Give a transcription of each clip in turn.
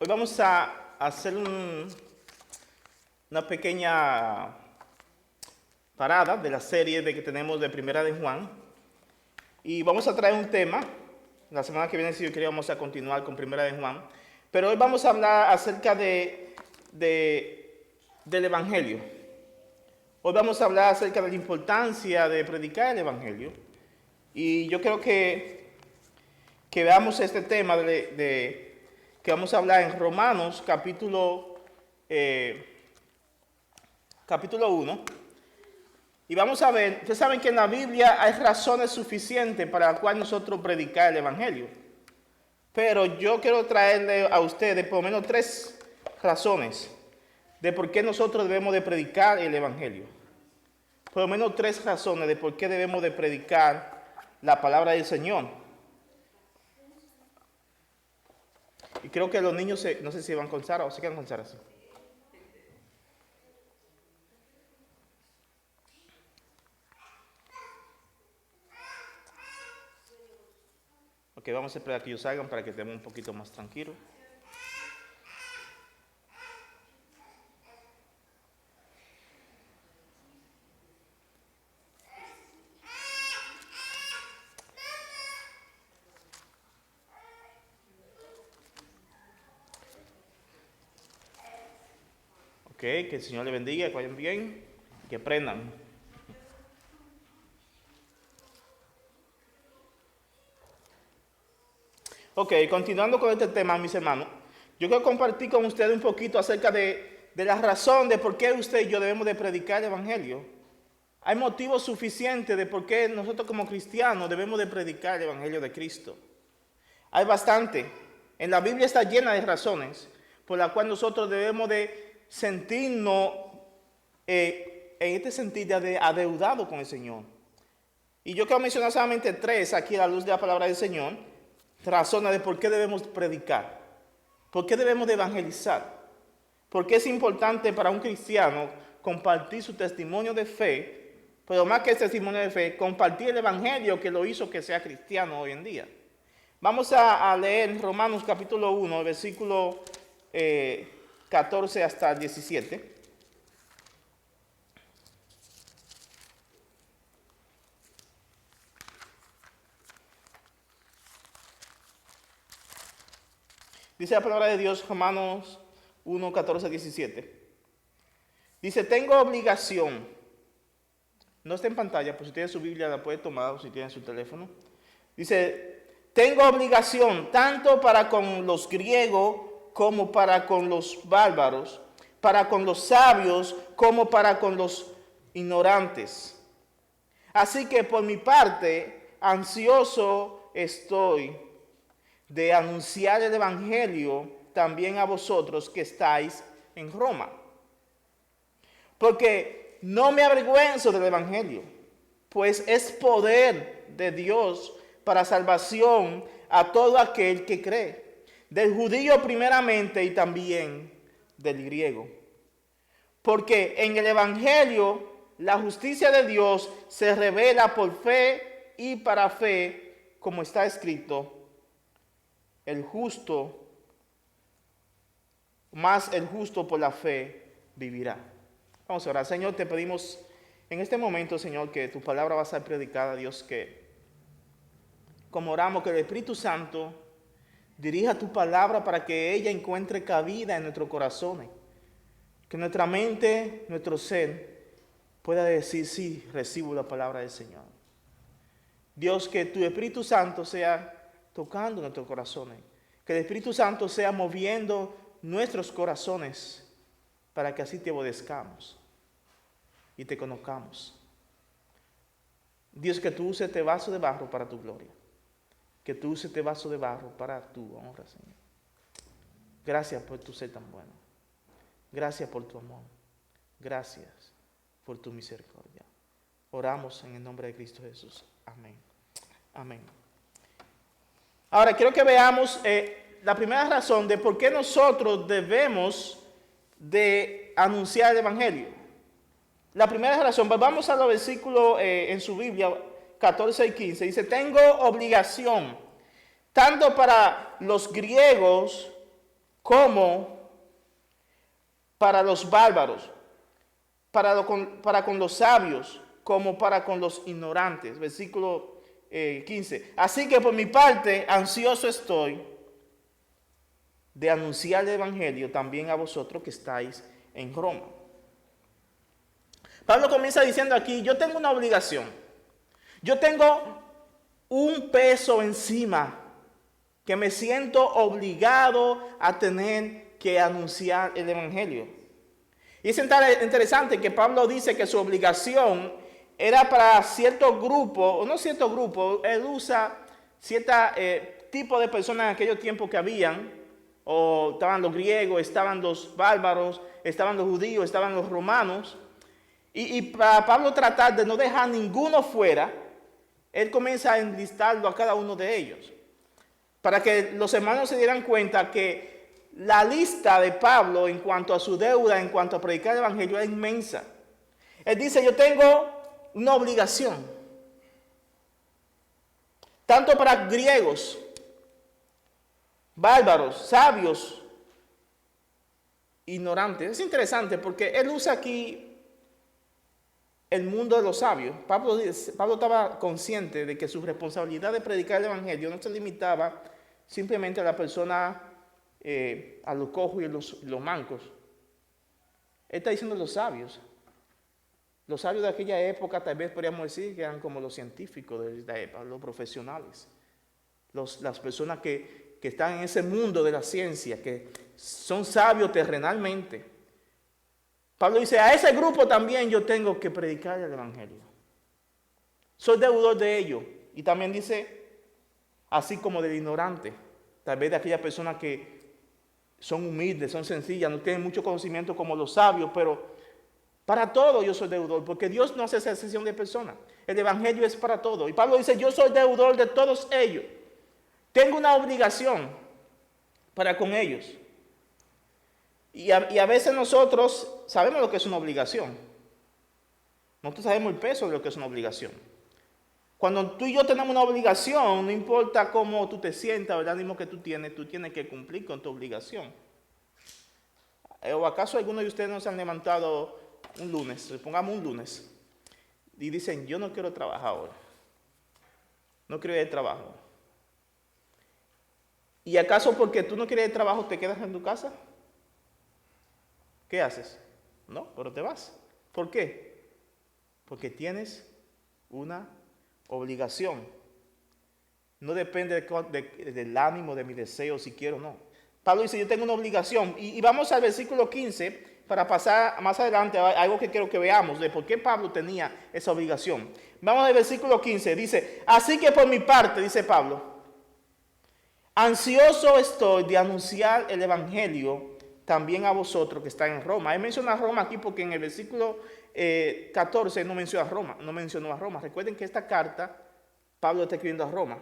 Hoy vamos a hacer una pequeña parada de la serie que tenemos de Primera de Juan. Y vamos a traer un tema. La semana que viene, si yo quería, vamos a continuar con Primera de Juan. Pero hoy vamos a hablar acerca del Evangelio. Hoy vamos a hablar acerca de la importancia de predicar el Evangelio. Y yo creo que veamos este tema que vamos a hablar en Romanos capítulo 1. Y vamos a ver, ustedes saben que en la Biblia hay razones suficientes para las cuales nosotros predicar el Evangelio. Pero yo quiero traerle a ustedes por lo menos 3 razones de por qué nosotros debemos de predicar el Evangelio. Por lo menos 3 razones de por qué debemos de predicar la palabra del Señor. Y creo que los niños, no sé si van con Sara o se quedan con Sara. Sí. Ok, vamos a esperar a que ellos salgan para que estemos un poquito más tranquilos. Ok, que el Señor les bendiga, que vayan bien, que aprendan. Ok, continuando con este tema, mis hermanos, yo quiero compartir con ustedes un poquito acerca de la razón de por qué usted y yo debemos de predicar el Evangelio. Hay motivos suficientes de por qué nosotros como cristianos debemos de predicar el Evangelio de Cristo. Hay bastante. En la Biblia está llena de razones por las cuales nosotros debemos de sentirnos en este sentido de adeudado con el Señor. Y yo quiero mencionar solamente 3 aquí a la luz de la palabra del Señor, razones de por qué debemos predicar, por qué debemos de evangelizar, por qué es importante para un cristiano compartir su testimonio de fe, pero más que el testimonio de fe, compartir el Evangelio que lo hizo que sea cristiano hoy en día. Vamos a leer Romanos capítulo 1, versículo 14 hasta el 17. Dice la palabra de Dios, Romanos 1, 14, 17. Dice, tengo obligación. No está en pantalla, pues si tiene su Biblia la puede tomar o si tiene su teléfono. Dice, tengo obligación tanto para con los griegos como para con los bárbaros, para con los sabios como para con los ignorantes. Así que por mi parte, ansioso estoy de anunciar el Evangelio también a vosotros que estáis en Roma. Porque no me avergüenzo del Evangelio, pues es poder de Dios para salvación a todo aquel que cree, del judío primeramente y también del griego. Porque en el Evangelio la justicia de Dios se revela por fe y para fe, como está escrito, el justo por la fe vivirá. Vamos a orar. Señor, te pedimos en este momento, Señor, que tu palabra va a ser predicada, Dios, que como oramos, que el Espíritu Santo dirija tu palabra para que ella encuentre cabida en nuestros corazones. Que nuestra mente, nuestro ser, pueda decir, sí, recibo la palabra del Señor. Dios, que tu Espíritu Santo sea tocando nuestros corazones. Que el Espíritu Santo sea moviendo nuestros corazones para que así te obedezcamos y te conozcamos. Dios, que tú uses este vaso de barro para tu gloria. Que tú uses este vaso de barro para tu honra, Señor. Gracias por tu ser tan bueno. Gracias por tu amor. Gracias por tu misericordia. Oramos en el nombre de Cristo Jesús. Amén. Amén. Ahora quiero que veamos la primera razón de por qué nosotros debemos de anunciar el Evangelio. La primera razón, vamos a los versículos en su Biblia, 14 y 15. Dice, tengo obligación, tanto para los griegos como para los bárbaros, para con los sabios, como para con los ignorantes. Versículo 15. Así que por mi parte, ansioso estoy de anunciar el Evangelio también a vosotros que estáis en Roma. Pablo comienza diciendo aquí, yo tengo una obligación. Yo tengo un peso encima que me siento obligado a tener que anunciar el Evangelio. Y es interesante que Pablo dice que su obligación era para cierto grupo, o no cierto grupo, él usa cierto tipo de personas en aquellos tiempos que habían, o estaban los griegos, estaban los bárbaros, estaban los judíos, estaban los romanos. Y para Pablo tratar de no dejar ninguno fuera, él comienza a enlistarlo a cada uno de ellos. Para que los hermanos se dieran cuenta que la lista de Pablo en cuanto a su deuda, en cuanto a predicar el Evangelio, es inmensa. Él dice, yo tengo una obligación, tanto para griegos, bárbaros, sabios, ignorantes. Es interesante porque él usa aquí el mundo de los sabios. Pablo estaba consciente de que su responsabilidad de predicar el Evangelio no se limitaba simplemente a la persona, a los cojos y los mancos. Él está diciendo los sabios. Los sabios de aquella época tal vez podríamos decir que eran como los científicos de esta época, los profesionales. Las personas que están en ese mundo de la ciencia, que son sabios terrenalmente. Pablo dice, a ese grupo también yo tengo que predicar el Evangelio. Soy deudor de ellos. Y también dice, así como del ignorante, tal vez de aquellas personas que son humildes, son sencillas, no tienen mucho conocimiento como los sabios, pero para todo yo soy deudor, porque Dios no hace excepción de personas. El Evangelio es para todo. Y Pablo dice, yo soy deudor de todos ellos. Tengo una obligación para con ellos. Y a veces nosotros sabemos lo que es una obligación. Nosotros sabemos el peso de lo que es una obligación. Cuando tú y yo tenemos una obligación, no importa cómo tú te sientas o el ánimo que tú tienes que cumplir con tu obligación. ¿O acaso algunos de ustedes no se han levantado un lunes, pongamos un lunes, y dicen, yo no quiero trabajar ahora, no quiero ir al trabajo? ¿Y acaso porque tú no quieres ir al trabajo te quedas en tu casa? ¿Qué haces? No, pero te vas. ¿Por qué? Porque tienes una obligación. No depende del ánimo, de mi deseo, si quiero o no. Pablo dice, yo tengo una obligación. Y vamos al versículo 15 para pasar más adelante a algo que quiero que veamos de por qué Pablo tenía esa obligación. Vamos al versículo 15. Dice, así que por mi parte, dice Pablo, ansioso estoy de anunciar el Evangelio también a vosotros que están en Roma. Él menciona a Roma aquí porque en el versículo 14 no mencionó a Roma. Recuerden que esta carta Pablo está escribiendo a Roma.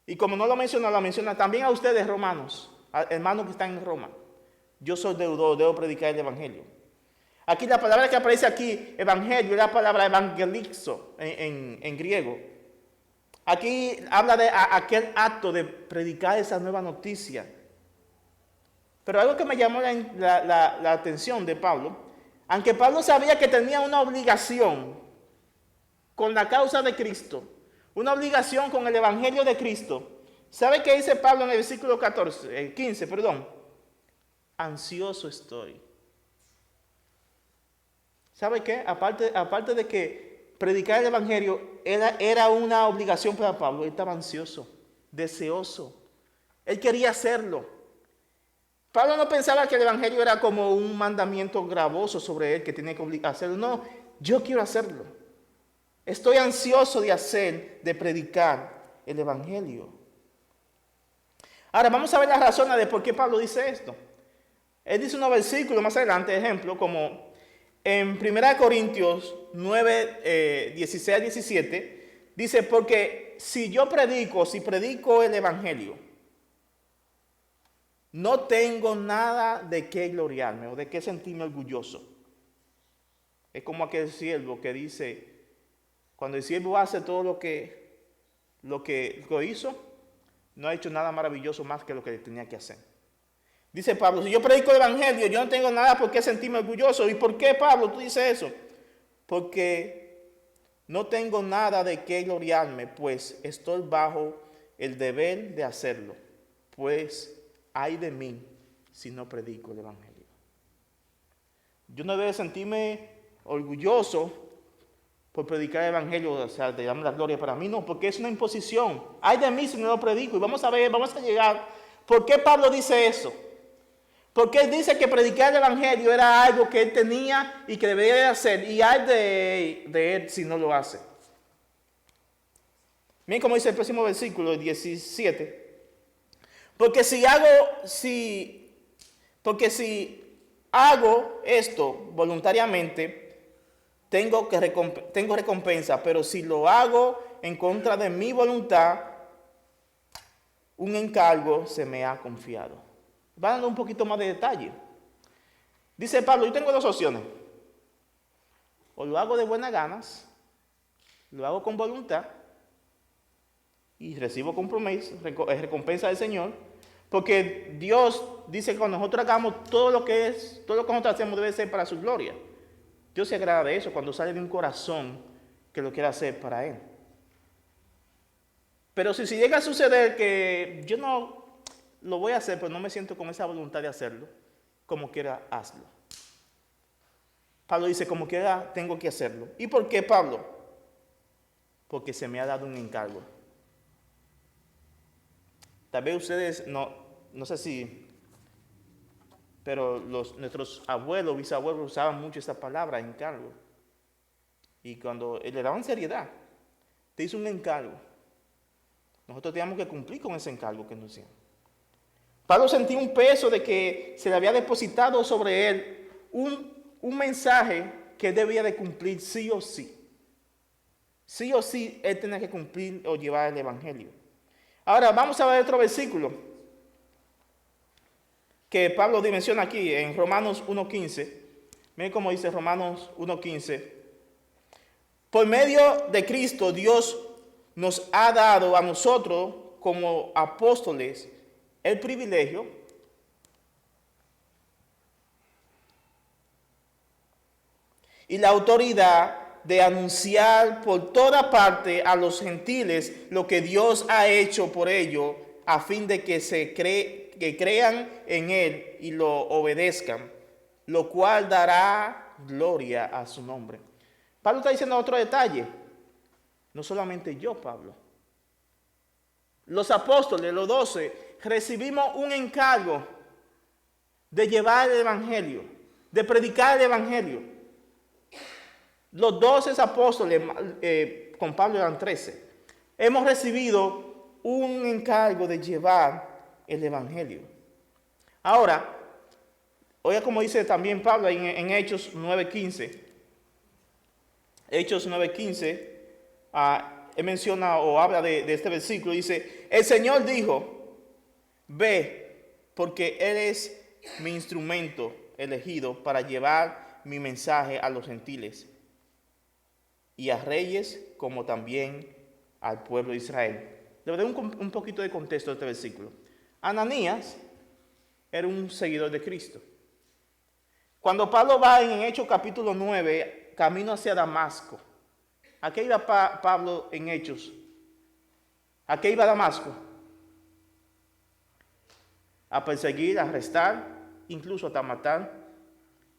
Y como no lo menciona también a ustedes, romanos, hermanos que están en Roma. Yo soy deudor, debo predicar el Evangelio. Aquí la palabra que aparece aquí, Evangelio, es la palabra evangelizo en griego. Aquí habla de aquel acto de predicar esa nueva noticia. Pero algo que me llamó la atención de Pablo, aunque Pablo sabía que tenía una obligación con la causa de Cristo, una obligación con el Evangelio de Cristo, ¿sabe qué dice Pablo en el versículo 15? Ansioso estoy. ¿Sabe qué? Aparte de que predicar el Evangelio era una obligación para Pablo, él estaba ansioso, deseoso. Él quería hacerlo. Pablo no pensaba que el Evangelio era como un mandamiento gravoso sobre él que tenía que hacerlo. No, yo quiero hacerlo. Estoy ansioso de predicar el Evangelio. Ahora vamos a ver las razones de por qué Pablo dice esto. Él dice unos versículos más adelante, ejemplo, como en 1 Corintios 9, 16 a 17, dice, porque si predico el Evangelio, no tengo nada de qué gloriarme o de qué sentirme orgulloso. Es como aquel siervo que dice, cuando el siervo hace todo lo que hizo, no ha hecho nada maravilloso más que lo que tenía que hacer. Dice Pablo, si yo predico el evangelio, yo no tengo nada por qué sentirme orgulloso. ¿Y por qué, Pablo, tú dices eso? Porque no tengo nada de qué gloriarme, pues estoy bajo el deber de hacerlo. Pues ay de mí si no predico el evangelio. Yo no debo sentirme orgulloso por predicar el evangelio, o sea, de darme la gloria para mí, no, porque es una imposición. Ay de mí si no lo predico. Y vamos a ver, vamos a llegar. ¿Por qué Pablo dice eso? Porque él dice que predicar el evangelio era algo que él tenía y que debería de hacer, y ay de él si no lo hace. Miren cómo dice el próximo versículo, el 17. Porque si hago esto voluntariamente, tengo recompensa, pero si lo hago en contra de mi voluntad, un encargo se me ha confiado. Va dando un poquito más de detalle. Dice Pablo, yo tengo dos opciones. O lo hago de buenas ganas, lo hago con voluntad y recibo recompensa del Señor, porque Dios dice que cuando nosotros hagamos todo lo que nosotros hacemos debe ser para su gloria. Dios se agrada de eso cuando sale de un corazón que lo quiere hacer para Él. Pero si llega a suceder que yo no lo voy a hacer, pero no me siento con esa voluntad de hacerlo, como quiera, hazlo. Pablo dice, como quiera, tengo que hacerlo. ¿Y por qué, Pablo? Porque se me ha dado un encargo. Tal vez ustedes, no sé si, pero nuestros abuelos, bisabuelos usaban mucho esa palabra, encargo. Y cuando le daban seriedad, te hizo un encargo. Nosotros teníamos que cumplir con ese encargo que nos hicieron. Pablo sentía un peso de que se le había depositado sobre él un mensaje que él debía de cumplir sí o sí. Sí o sí él tenía que cumplir o llevar el evangelio. Ahora vamos a ver otro versículo que Pablo menciona aquí en Romanos 1.15. Miren cómo dice Romanos 1.15. Por medio de Cristo Dios nos ha dado a nosotros como apóstoles el privilegio y la autoridad de anunciar por toda parte a los gentiles lo que Dios ha hecho por ellos, a fin de que crean en Él y lo obedezcan, lo cual dará gloria a su nombre. Pablo está diciendo otro detalle. No solamente yo, Pablo. Los apóstoles, los 12, recibimos un encargo de llevar el evangelio, de predicar el evangelio. Los 12 apóstoles, con Pablo eran 13, hemos recibido un encargo de llevar el evangelio. Ahora, oiga como dice también Pablo en Hechos 9.15. Hechos 9.15, él menciona o habla de este versículo, dice, el Señor dijo, ve, porque Él es mi instrumento elegido para llevar mi mensaje a los gentiles y a reyes como también al pueblo de Israel. Le doy un poquito de contexto de este versículo. Ananías era un seguidor de Cristo. Cuando Pablo va en Hechos capítulo 9, camino hacia Damasco, ¿a qué iba Pablo en Hechos? ¿A qué iba Damasco? A perseguir, a arrestar, incluso hasta matar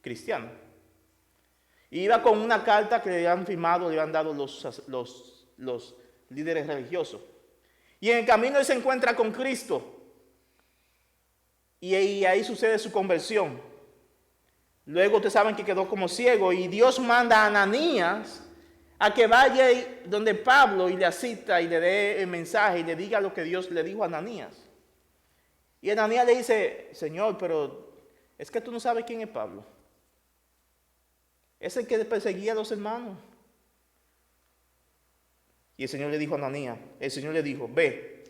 cristianos. Iba con una carta que le habían firmado, le habían dado los líderes religiosos. Y en el camino él se encuentra con Cristo. Y ahí sucede su conversión. Luego ustedes saben que quedó como ciego y Dios manda a Ananías a que vaya donde Pablo y le asista y le dé el mensaje y le diga lo que Dios le dijo a Ananías. Y Ananías le dice, Señor, pero es que tú no sabes quién es Pablo. Es el que perseguía a los hermanos. Y el Señor le dijo a Ananías, el Señor le dijo, ve,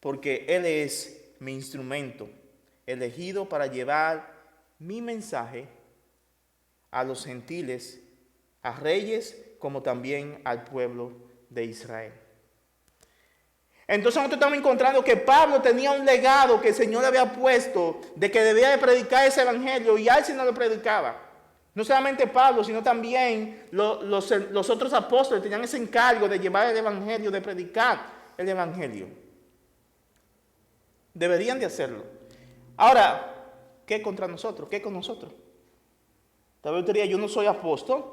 porque Él es mi instrumento, elegido para llevar mi mensaje a los gentiles, a reyes, como también al pueblo de Israel. Entonces nosotros estamos encontrando que Pablo tenía un legado que el Señor le había puesto de que debía de predicar ese evangelio y a él sí no lo predicaba. No solamente Pablo, sino también los otros apóstoles tenían ese encargo de llevar el evangelio, de predicar el evangelio. Deberían de hacerlo. Ahora, ¿qué contra nosotros? ¿Qué con nosotros? Tal vez usted diría, yo no soy apóstol,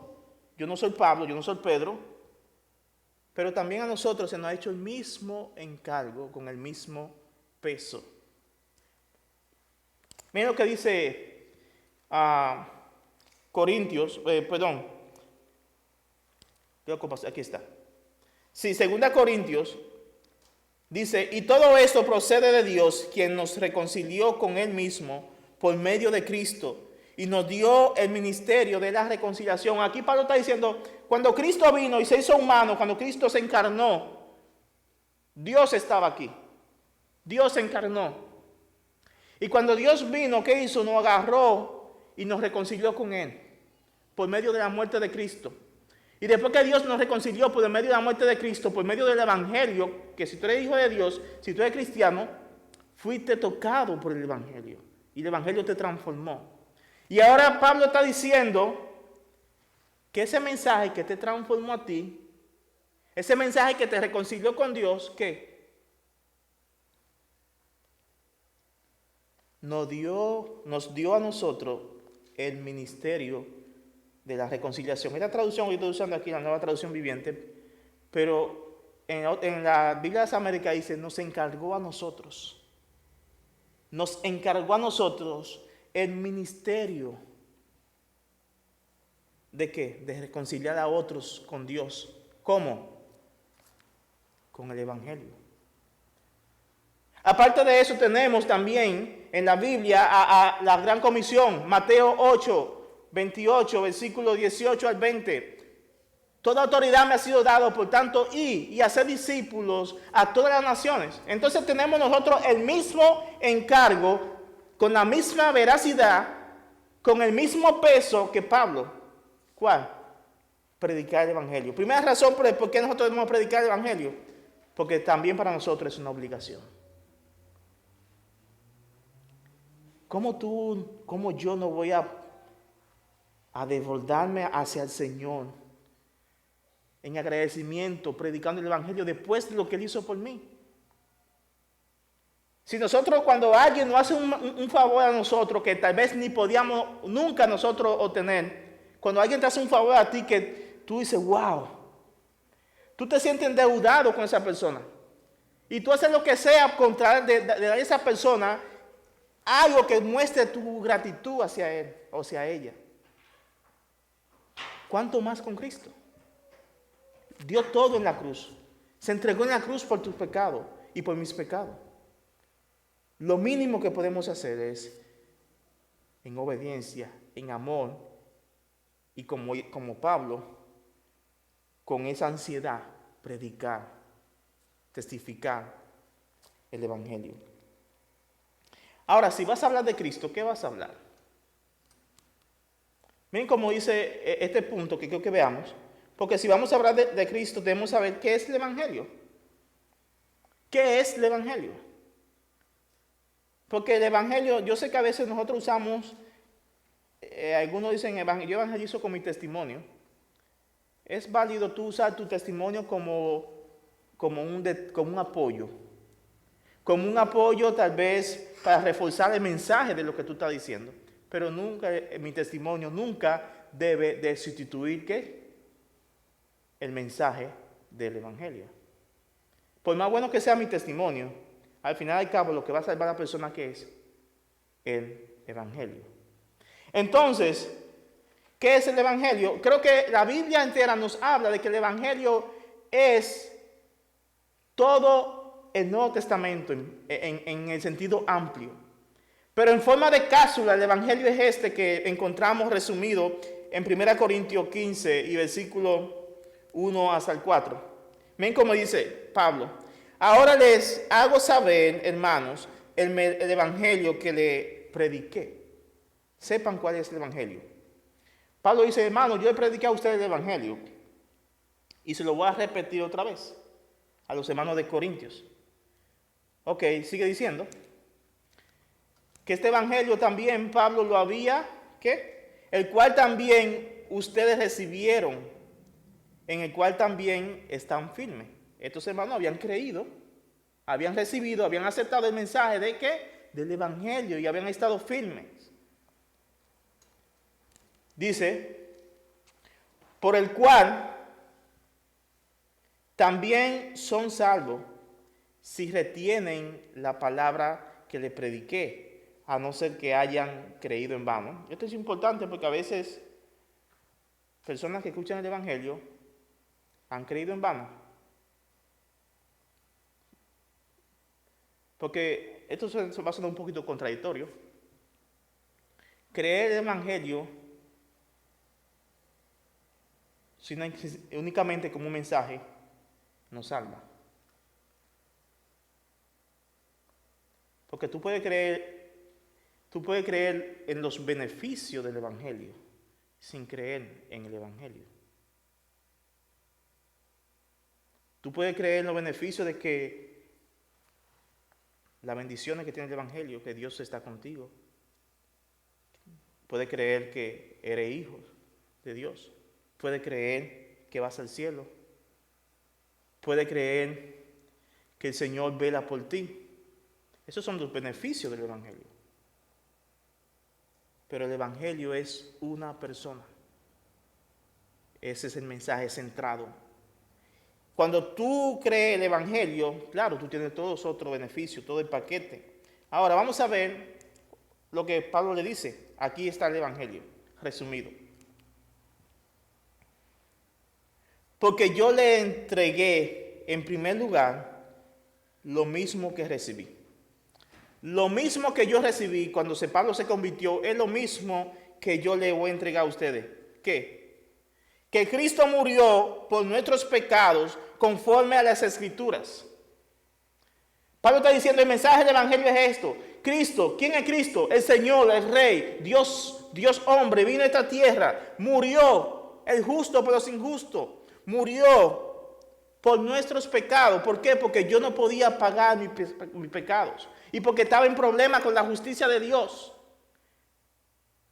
yo no soy Pablo, yo no soy Pedro. Pero también a nosotros se nos ha hecho el mismo encargo con el mismo peso. Miren lo que dice Corintios, aquí está. Sí, 2 Corintios dice, y todo esto procede de Dios, quien nos reconcilió con Él mismo por medio de Cristo y nos dio el ministerio de la reconciliación. Aquí Pablo está diciendo, cuando Cristo vino y se hizo humano, cuando Cristo se encarnó, Dios estaba aquí. Dios se encarnó. Y cuando Dios vino, ¿qué hizo? Nos agarró y nos reconcilió con Él por medio de la muerte de Cristo. Y después que Dios nos reconcilió por medio de la muerte de Cristo, por medio del evangelio, que si tú eres hijo de Dios, si tú eres cristiano, fuiste tocado por el evangelio. Y el evangelio te transformó. Y ahora Pablo está diciendo que ese mensaje que te transformó a ti, ese mensaje que te reconcilió con Dios, ¿qué? Nos dio a nosotros el ministerio de la reconciliación. Esta traducción, yo estoy usando aquí la Nueva Traducción Viviente, pero en la Biblia de las Américas dice, nos encargó a nosotros. Nos encargó a nosotros el ministerio ¿de qué? De reconciliar a otros con Dios. ¿Cómo? Con el evangelio. Aparte de eso tenemos también en la Biblia a la gran comisión, Mateo 8, 28, versículos 18 al 20. Toda autoridad me ha sido dada, por tanto, ir y hacer discípulos a todas las naciones. Entonces tenemos nosotros el mismo encargo, con la misma veracidad, con el mismo peso que Pablo. ¿Cuál? Predicar el evangelio. Primera razón por qué nosotros debemos predicar el evangelio, porque también para nosotros es una obligación. ¿Cómo yo no voy a desbordarme hacia el Señor en agradecimiento, predicando el evangelio después de lo que Él hizo por mí? Si nosotros, cuando alguien nos hace un favor a nosotros que tal vez ni podíamos nunca nosotros obtener, cuando alguien te hace un favor a ti que tú dices, wow, tú te sientes endeudado con esa persona y tú haces lo que sea contra de dar a esa persona algo que muestre tu gratitud hacia él o hacia ella. ¿Cuánto más con Cristo? Dio todo en la cruz. Se entregó en la cruz por tus pecados y por mis pecados. Lo mínimo que podemos hacer es, en obediencia, en amor, y como Pablo, con esa ansiedad, predicar, testificar el evangelio. Ahora, si vas a hablar de Cristo, ¿qué vas a hablar? Miren cómo dice este punto que quiero que veamos. Porque si vamos a hablar de Cristo, debemos saber qué es el evangelio. ¿Qué es el evangelio? Porque el evangelio, yo sé que a veces nosotros usamos, algunos dicen, yo evangelizo con mi testimonio. Es válido tú usar tu testimonio como un apoyo. Como un apoyo tal vez para reforzar el mensaje de lo que tú estás diciendo. Pero nunca, mi testimonio nunca debe de sustituir, ¿qué? El mensaje del evangelio. Por más bueno que sea mi testimonio, al final y al cabo lo que va a salvar a la persona que es el evangelio. Entonces, ¿qué es el evangelio? Creo que la Biblia entera nos habla de que el evangelio es todo el Nuevo Testamento en el sentido amplio. Pero en forma de cápsula, el evangelio es este que encontramos resumido en 1 Corintios 15 y versículo 1 hasta el 4. Ven como dice Pablo. Ahora les hago saber, hermanos, el evangelio que le prediqué. Sepan cuál es el evangelio. Pablo dice, hermanos, yo le prediqué a ustedes el evangelio. Y se lo voy a repetir otra vez a los hermanos de Corintios. Ok, sigue diciendo que este evangelio también Pablo lo había, ¿qué? El cual también ustedes recibieron, en el cual también están firmes. Estos hermanos habían creído, habían recibido, habían aceptado el mensaje de ¿qué? Del evangelio y habían estado firmes. Dice, por el cual también son salvos si retienen la palabra que les prediqué, a no ser que hayan creído en vano. Esto es importante porque a veces personas que escuchan el evangelio han creído en vano. Porque esto va a sonar un poquito contradictorio. Creer el evangelio únicamente como un mensaje nos salva. Porque tú puedes creer en los beneficios del evangelio sin creer en el evangelio. Tú puedes creer en los beneficios de que las bendiciones que tiene el evangelio, que Dios está contigo. Puedes creer que eres hijo de Dios. Puedes creer que vas al cielo. Puedes creer que el Señor vela por ti. Esos son los beneficios del evangelio. Pero el evangelio es una persona. Ese es el mensaje centrado. Cuando tú crees el evangelio, claro, tú tienes todos los otros beneficios, todo el paquete. Ahora vamos a ver lo que Pablo le dice. Aquí está el evangelio, resumido. Porque yo le entregué en primer lugar lo mismo que recibí. Lo mismo que yo recibí cuando Pablo se convirtió es lo mismo que yo le voy a entregar a ustedes. ¿Qué? Que Cristo murió por nuestros pecados conforme a las Escrituras. Pablo está diciendo, el mensaje del evangelio es esto. Cristo, ¿quién es Cristo? El Señor, el Rey, Dios hombre, vino a esta tierra, murió, el justo por los injustos, murió por nuestros pecados. ¿Por qué? Porque yo no podía pagar mis pecados y porque estaba en problema con la justicia de Dios.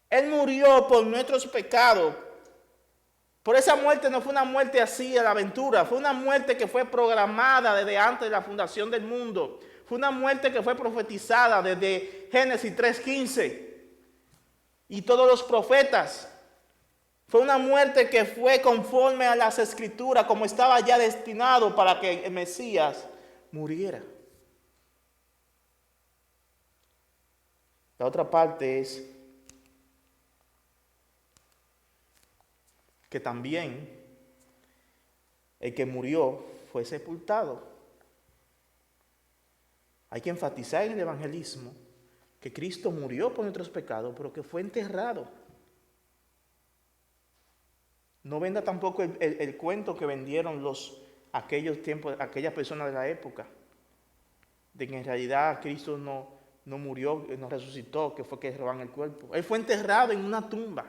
Él murió por nuestros pecados. Por esa muerte no fue una muerte así a la aventura, fue una muerte que fue programada desde antes de la fundación del mundo. Fue una muerte que fue profetizada desde Génesis 3:15 y todos los profetas. Fue una muerte que fue conforme a las Escrituras, como estaba ya destinado para que el Mesías muriera. La otra parte es que también el que murió fue sepultado. Hay que enfatizar en el evangelismo que Cristo murió por nuestros pecados, pero que fue enterrado. No venda tampoco el cuento que vendieron aquellos tiempos, aquellas personas de la época, de que en realidad Cristo no murió, no resucitó, que fue que roban el cuerpo. Él fue enterrado en una tumba.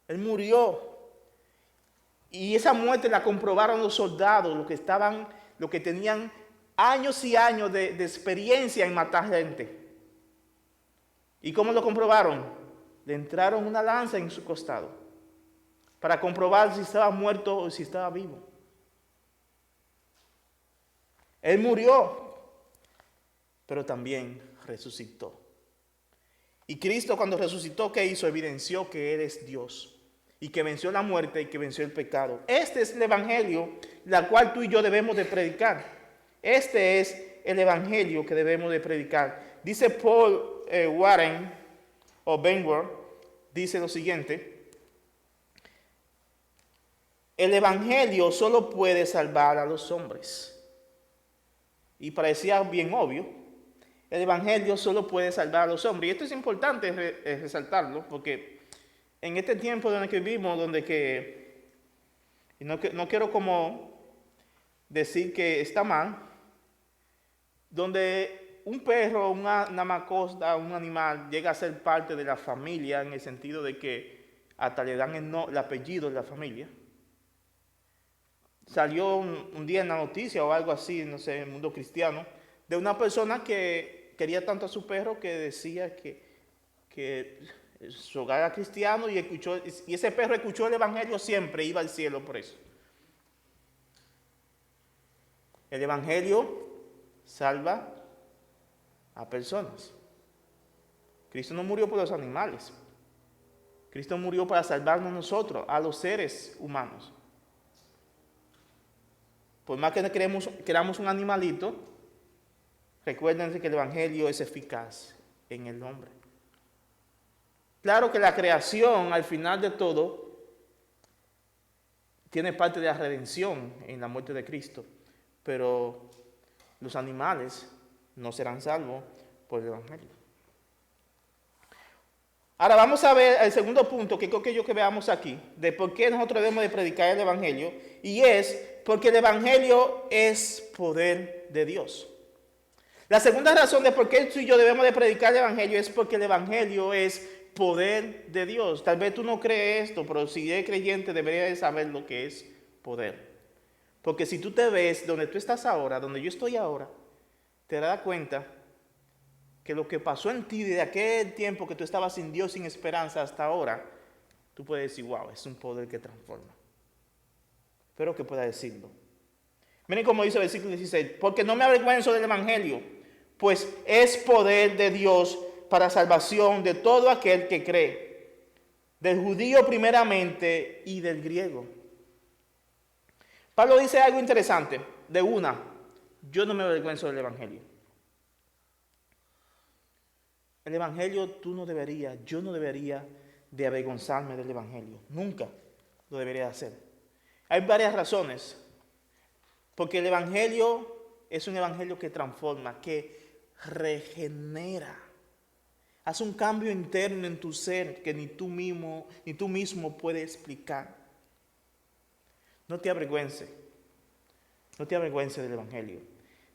Él murió. Y esa muerte la comprobaron los soldados, los que tenían años y años de experiencia en matar gente. ¿Y cómo lo comprobaron? Le entraron una lanza en su costado para comprobar si estaba muerto o si estaba vivo. Él murió, pero también resucitó. Y Cristo, cuando resucitó, ¿qué hizo? Evidenció que Él es Dios y que venció la muerte y que venció el pecado. Este es el evangelio, la cual tú y yo debemos de predicar. Este es el evangelio que debemos de predicar. Dice Paul Warren o Benward, dice lo siguiente: el evangelio solo puede salvar a los hombres. Y parecía bien obvio, el evangelio solo puede salvar a los hombres. Y esto es importante resaltarlo, porque en este tiempo en el que vivimos, no quiero como decir que está mal, donde un perro, una mascota, un animal llega a ser parte de la familia, en el sentido de que hasta le dan el apellido de la familia. Salió un día en la noticia o algo así, no sé, en el mundo cristiano, de una persona que quería tanto a su perro que decía que su hogar era cristiano y ese perro escuchó el evangelio siempre, iba al cielo por eso. El evangelio salva a personas. Cristo no murió por los animales. Cristo murió para salvarnos nosotros, a los seres humanos. Por más que queramos un animalito, recuérdense que el evangelio es eficaz en el hombre. Claro que la creación, al final de todo, tiene parte de la redención en la muerte de Cristo, pero los animales no serán salvos por el evangelio. Ahora vamos a ver el segundo punto que creo que veamos aquí, de por qué nosotros debemos de predicar el evangelio, y es porque el evangelio es poder de Dios. La segunda razón de por qué tú y yo debemos de predicar el evangelio es porque el evangelio es poder de Dios. Tal vez tú no crees esto, pero si eres creyente deberías de saber lo que es poder. Porque si tú te ves donde tú estás ahora, donde yo estoy ahora, te das cuenta que lo que pasó en ti desde aquel tiempo que tú estabas sin Dios, sin esperanza, hasta ahora, tú puedes decir, wow, es un poder que transforma. Espero que pueda decirlo. Miren cómo dice el versículo 16, porque no me avergüenzo del evangelio, pues es poder de Dios para salvación de todo aquel que cree, del judío primeramente y del griego. Pablo dice algo interesante, yo no me avergüenzo del evangelio. El evangelio yo no debería de avergonzarme del evangelio, nunca lo debería hacer. Hay varias razones, porque el evangelio es un evangelio que transforma, que regenera. Hace un cambio interno en tu ser que ni tú mismo puedes explicar. No te avergüences del evangelio.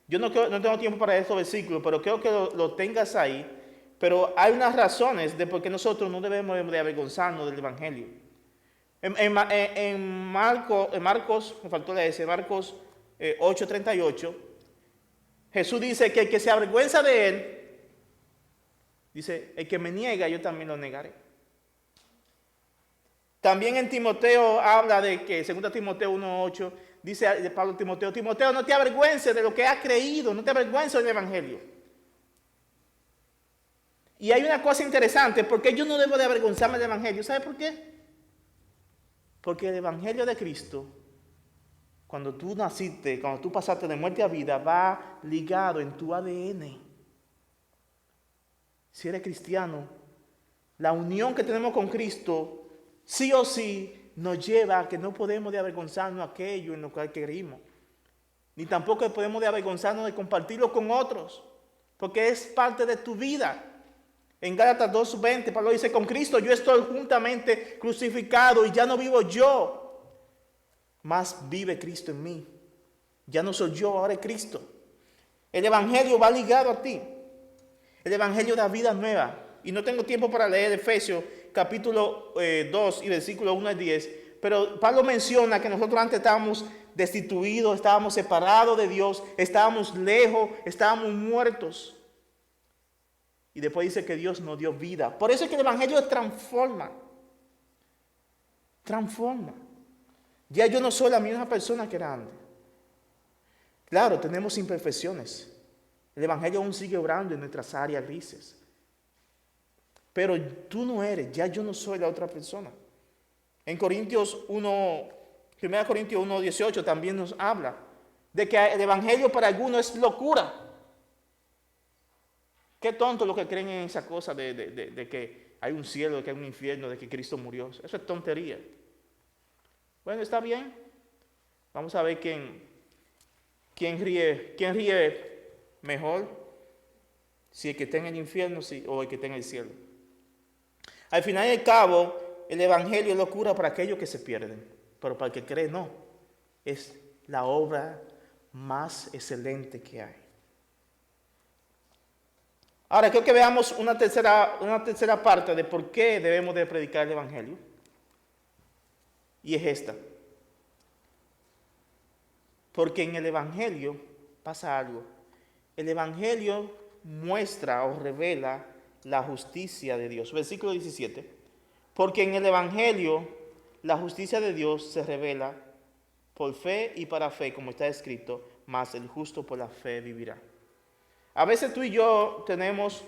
Yo no tengo tiempo para estos versículos, pero creo que lo tengas ahí. Pero hay unas razones de por qué nosotros no debemos de avergonzarnos del evangelio. En Marcos, me faltó la S, Marcos 8:38, Jesús dice que el que se avergüenza de él, dice, el que me niega, yo también lo negaré. También en Timoteo habla de que, 2 Timoteo 1:8, dice de Pablo a Timoteo, no te avergüences de lo que has creído, no te avergüences del evangelio. Y hay una cosa interesante, porque yo no debo de avergonzarme del evangelio. ¿Sabe por qué? Porque el evangelio de Cristo, cuando tú naciste, cuando tú pasaste de muerte a vida, va ligado en tu ADN. Si eres cristiano, la unión que tenemos con Cristo, sí o sí, nos lleva a que no podemos de avergonzarnos aquello en lo que creímos. Ni tampoco podemos de avergonzarnos de compartirlo con otros, porque es parte de tu vida. En Gálatas 2:20, Pablo dice, con Cristo yo estoy juntamente crucificado y ya no vivo yo, más vive Cristo en mí. Ya no soy yo, ahora es Cristo. El evangelio va ligado a ti. El evangelio da vida nueva. Y no tengo tiempo para leer Efesios capítulo 2 y versículo 1 al 10, pero Pablo menciona que nosotros antes estábamos destituidos, estábamos separados de Dios, estábamos lejos, estábamos muertos. Y después dice que Dios nos dio vida. Por eso es que el evangelio transforma. Transforma. Ya yo no soy la misma persona que era antes. Claro, tenemos imperfecciones. El evangelio aún sigue obrando en nuestras áreas grises. Pero tú no eres, ya yo no soy la otra persona. En 1 Corintios 1:18 también nos habla de que el evangelio para algunos es locura. Qué tonto los que creen en esa cosa de que hay un cielo, de que hay un infierno, de que Cristo murió. Eso es tontería. Bueno, está bien. Vamos a ver quién ríe mejor. Si el que está en el infierno o el que está en el cielo. Al final y al cabo, el evangelio es locura para aquellos que se pierden. Pero para el que cree, no. Es la obra más excelente que hay. Ahora, creo que veamos una tercera parte de por qué debemos de predicar el evangelio. Y es esta. Porque en el evangelio pasa algo. El Evangelio muestra o revela la justicia de Dios. Versículo 17. Porque en el Evangelio la justicia de Dios se revela por fe y para fe, como está escrito, mas el justo por la fe vivirá. A veces tú y yo tenemos,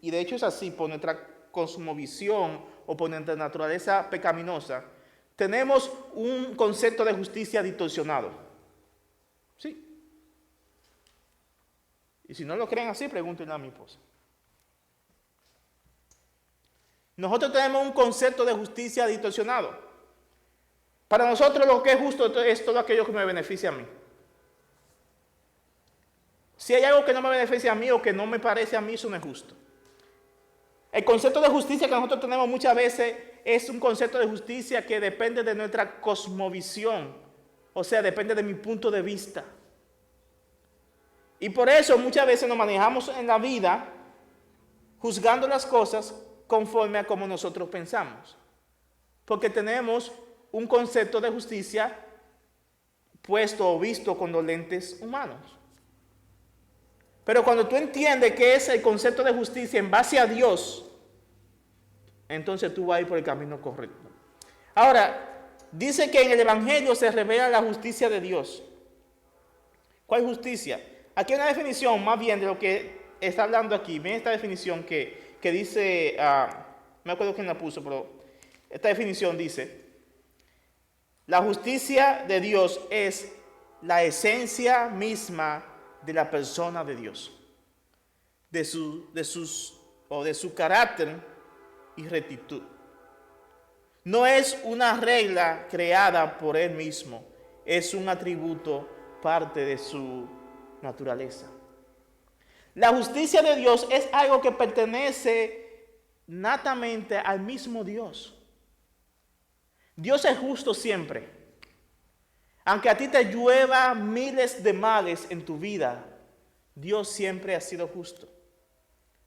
y de hecho es así, por nuestra cosmovisión o por nuestra naturaleza pecaminosa, tenemos un concepto de justicia distorsionado. ¿Sí? Y si no lo creen así, pregúntenle a mi esposa. Nosotros tenemos un concepto de justicia distorsionado. Para nosotros lo que es justo es todo aquello que me beneficia a mí. Si hay algo que no me beneficia a mí o que no me parece a mí, eso no es justo. El concepto de justicia que nosotros tenemos muchas veces es un concepto de justicia que depende de nuestra cosmovisión, o sea, depende de mi punto de vista. Y por eso muchas veces nos manejamos en la vida juzgando las cosas conforme a como nosotros pensamos. Porque tenemos un concepto de justicia puesto o visto con los lentes humanos. Pero cuando tú entiendes que es el concepto de justicia en base a Dios, entonces tú vas a ir por el camino correcto. Ahora, dice que en el Evangelio se revela la justicia de Dios. ¿Cuál justicia? Aquí hay una definición más bien de lo que está hablando aquí. Ven esta definición que dice, no me acuerdo quién la puso, pero esta definición dice: la justicia de Dios es la esencia misma de la persona de Dios, de su carácter y rectitud. No es una regla creada por Él mismo, es un atributo, parte de su naturaleza. La justicia de Dios es algo que pertenece natamente al mismo Dios. Dios es justo siempre. Aunque a ti te llueva miles de males en tu vida, Dios siempre ha sido justo.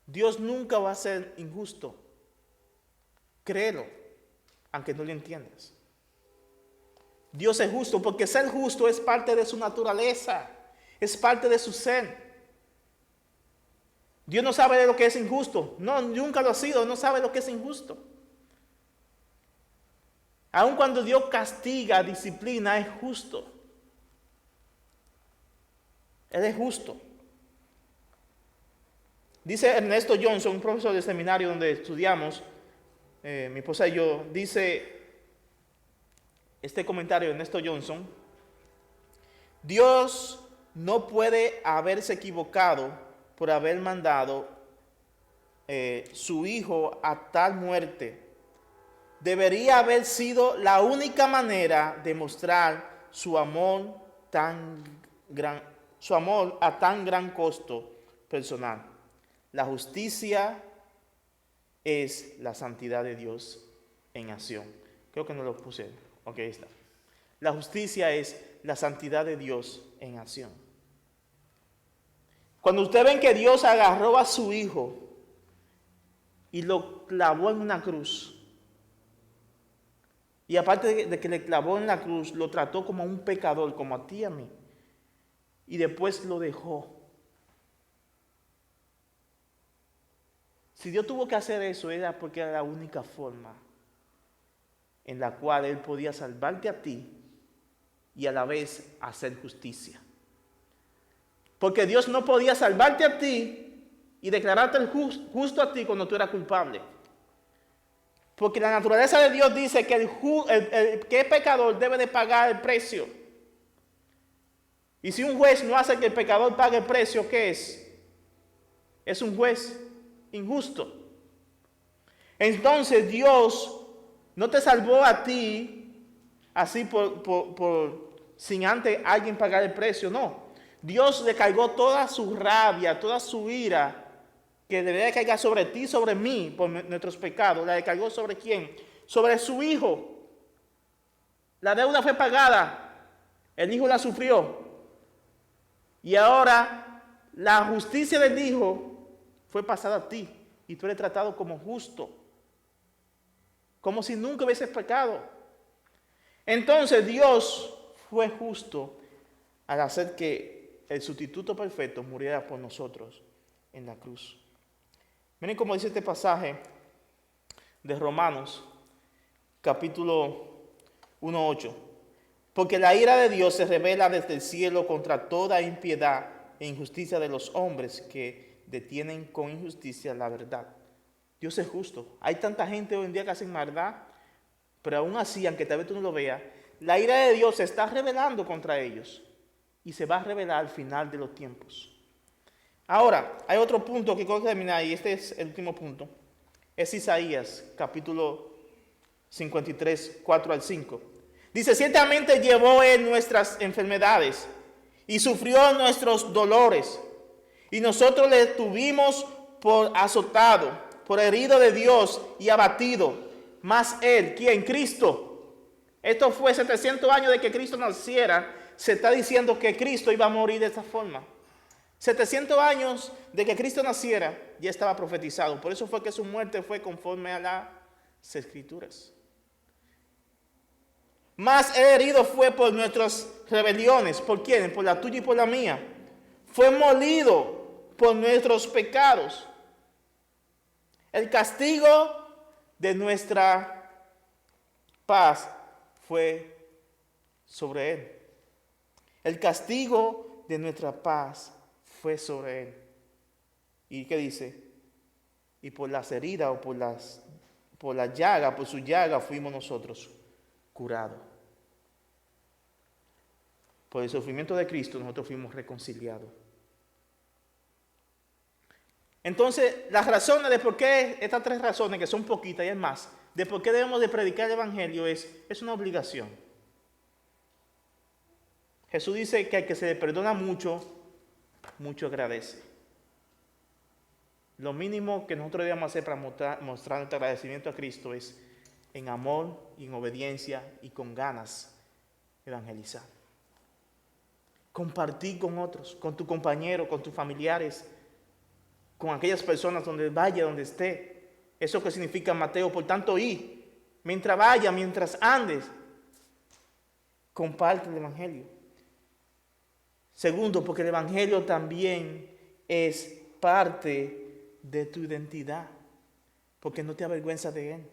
Dios nunca va a ser injusto. Créelo, aunque no lo entiendas. Dios es justo porque ser justo es parte de su naturaleza, es parte de su ser. Dios no sabe de lo que es injusto. No, nunca lo ha sido, no sabe lo que es injusto. Aun cuando Dios castiga, disciplina, es justo. Él es justo. Dice Ernesto Johnson, un profesor de seminario donde estudiamos, mi esposa y yo, dice este comentario de Ernesto Johnson: Dios no puede haberse equivocado por haber mandado su hijo a tal muerte. Debería haber sido la única manera de mostrar su amor a tan gran costo personal. La justicia es la santidad de Dios en acción. Creo que no lo puse. Ok, ahí está. La justicia es la santidad de Dios en acción. Cuando ustedes ven que Dios agarró a su hijo y lo clavó en una cruz, y aparte de que le clavó en la cruz, lo trató como a un pecador, como a ti y a mí. Y después lo dejó. Si Dios tuvo que hacer eso, era porque era la única forma en la cual Él podía salvarte a ti y a la vez hacer justicia. Porque Dios no podía salvarte a ti y declararte justo a ti cuando tú eras culpable. Porque la naturaleza de Dios dice que el que es pecador debe de pagar el precio. Y si un juez no hace que el pecador pague el precio, ¿qué es? Es un juez injusto. Entonces Dios no te salvó a ti así sin antes alguien pagar el precio, no. Dios le cargó toda su rabia, toda su ira, que debería caer sobre ti, sobre mí, por nuestros pecados. ¿La cargó sobre quién? Sobre su hijo. La deuda fue pagada. El hijo la sufrió. Y ahora la justicia del hijo fue pasada a ti. Y tú eres tratado como justo. Como si nunca hubieses pecado. Entonces Dios fue justo al hacer que el sustituto perfecto, muriera por nosotros en la cruz. Miren cómo dice este pasaje de Romanos, capítulo 1:8. Porque la ira de Dios se revela desde el cielo contra toda impiedad e injusticia de los hombres que detienen con injusticia la verdad. Dios es justo. Hay tanta gente hoy en día que hacen maldad, pero aún así, aunque tal vez tú no lo veas, la ira de Dios se está revelando contra ellos y se va a revelar al final de los tiempos. Ahora, hay otro punto que quiero terminar y este es el último punto. Es Isaías, capítulo 53, 4 al 5. Dice, ciertamente llevó Él nuestras enfermedades y sufrió nuestros dolores. Y nosotros le tuvimos por azotado, por herido de Dios y abatido. Mas Él, ¿quién? Cristo. Esto fue 700 años de que Cristo naciera. Se está diciendo que Cristo iba a morir de esta forma. 700 años de que Cristo naciera ya estaba profetizado. Por eso fue que su muerte fue conforme a las Escrituras. Más herido fue por nuestras rebeliones. ¿Por quién? Por la tuya y por la mía. Fue molido por nuestros pecados. El castigo de nuestra paz fue sobre Él. El castigo de nuestra paz fue sobre Él. ¿Y qué dice? Y por las heridas o por la llaga, por su llaga fuimos nosotros curados. Por el sufrimiento de Cristo nosotros fuimos reconciliados. Entonces, las razones de por qué, estas 3 razones, que son poquitas y es más, de por qué debemos de predicar el Evangelio es una obligación. Jesús dice que al que se le perdona mucho, mucho agradece. Lo mínimo que nosotros debemos hacer para mostrar nuestro agradecimiento a Cristo es en amor y en obediencia y con ganas evangelizar. Compartir con otros, con tu compañero, con tus familiares, con aquellas personas donde vaya, donde esté. Eso que significa Mateo, por tanto, mientras vaya, mientras andes, comparte el Evangelio. Segundo, porque el Evangelio también es parte de tu identidad, porque no te avergüenzas de él,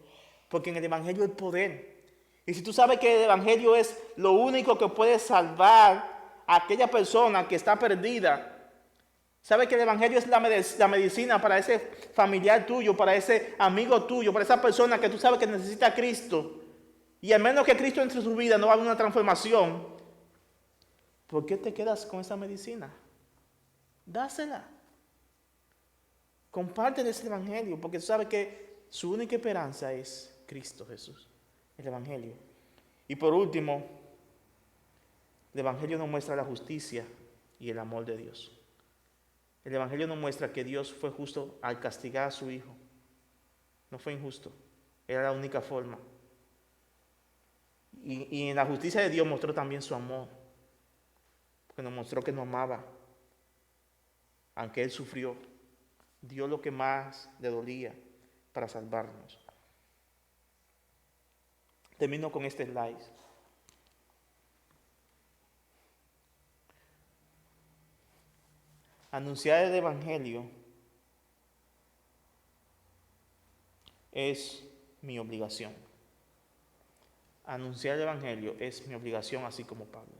porque en el Evangelio hay poder. Y si tú sabes que el Evangelio es lo único que puede salvar a aquella persona que está perdida, sabes que el Evangelio es la medicina para ese familiar tuyo, para ese amigo tuyo, para esa persona que tú sabes que necesita a Cristo, y al menos que Cristo entre en su vida no va a haber una transformación, ¿por qué te quedas con esa medicina? Dásela. Compártele ese Evangelio, porque tú sabes que su única esperanza es Cristo Jesús, el Evangelio. Y por último, el Evangelio nos muestra la justicia y el amor de Dios. El Evangelio nos muestra que Dios fue justo al castigar a su Hijo. No fue injusto, era la única forma. Y en la justicia de Dios mostró también su amor, porque nos mostró que nos amaba. Aunque Él sufrió, dio lo que más le dolía para salvarnos. Termino con este slide. Anunciar el Evangelio es mi obligación. Anunciar el Evangelio es mi obligación, así como Pablo.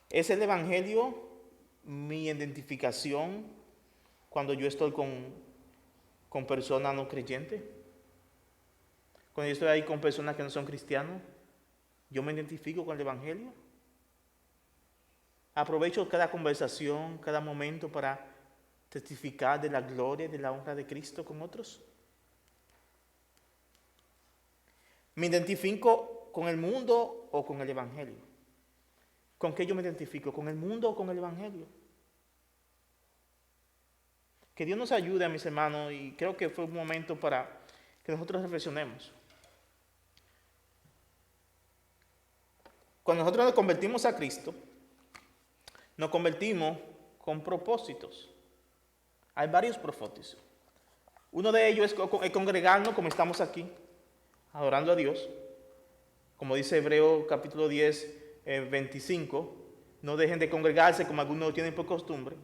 ¿Es el Evangelio mi identificación cuando yo estoy con personas no creyentes? Cuando yo estoy ahí con personas que no son cristianos, ¿yo me identifico con el Evangelio? Aprovecho cada conversación, cada momento para testificar de la gloria y de la honra de Cristo con otros. ¿Me identifico con el mundo o con el Evangelio? ¿Con qué yo me identifico? ¿Con el mundo o con el Evangelio? Que Dios nos ayude, a mis hermanos, y creo que fue un momento para que nosotros reflexionemos. Cuando nosotros nos convertimos a Cristo, nos convertimos con propósitos. Hay varios propósitos. Uno de ellos es congregarnos como estamos aquí, adorando a Dios. Como dice Hebreos capítulo 10, 25. No dejen de congregarse como algunos tienen por costumbre.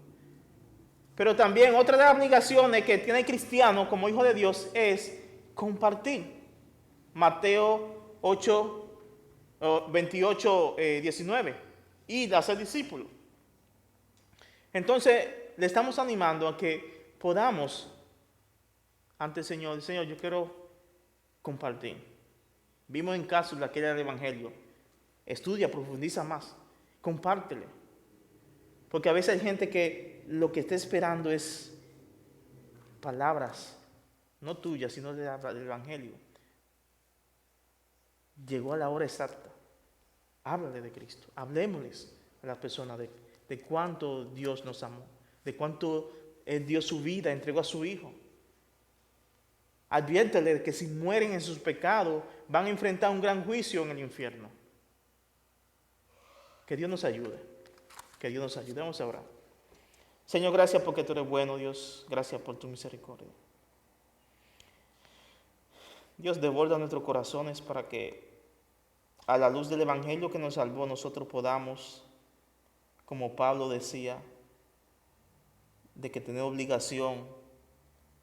Pero también otra de las obligaciones que tiene el cristiano como hijo de Dios es compartir. Mateo 8, 28, 19. Ir a ser discípulos. Entonces, le estamos animando a que podamos ante el Señor, yo quiero compartir. Vimos en casos de aquella del Evangelio. Estudia, profundiza más. Compártele. Porque a veces hay gente que lo que está esperando es palabras, no tuyas, sino del Evangelio. Llegó a la hora exacta. Háblale de Cristo. Hablemosles a las personas de cuánto Dios nos amó, de cuánto Él dio su vida, entregó a su Hijo. Adviértele que si mueren en sus pecados, van a enfrentar un gran juicio en el infierno. Que Dios nos ayude. Que Dios nos ayude. Vamos a orar. Señor, gracias porque tú eres bueno, Dios. Gracias por tu misericordia. Dios, desborda nuestros corazones para que a la luz del Evangelio que nos salvó, nosotros podamos, como Pablo decía, de que tener obligación,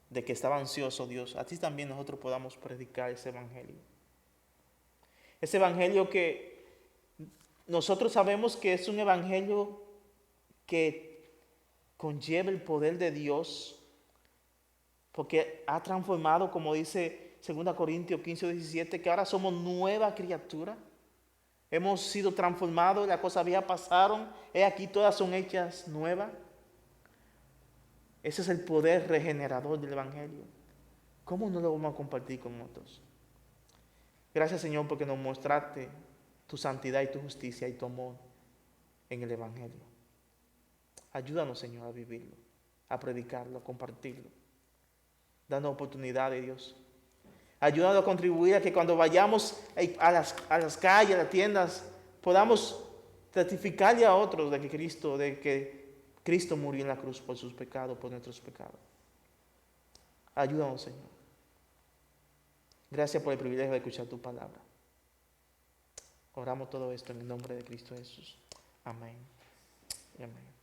de que estaba ansioso Dios, así también nosotros podamos predicar ese Evangelio. Ese Evangelio que nosotros sabemos que es un Evangelio que conlleva el poder de Dios, porque ha transformado, como dice 2 Corintios 15, 17, que ahora somos nueva criatura. Hemos sido transformados, las cosas viejas pasaron, aquí todas son hechas nuevas. Ese es el poder regenerador del Evangelio. ¿Cómo no lo vamos a compartir con otros? Gracias, Señor, porque nos mostraste tu santidad y tu justicia y tu amor en el Evangelio. Ayúdanos, Señor, a vivirlo, a predicarlo, a compartirlo. Danos oportunidades, Dios. Ayúdanos a contribuir a que cuando vayamos a las calles, a las tiendas, podamos testificarle a otros de que Cristo murió en la cruz por sus pecados, por nuestros pecados. Ayúdanos, Señor. Gracias por el privilegio de escuchar tu palabra. Oramos todo esto en el nombre de Cristo Jesús. Amén y amén.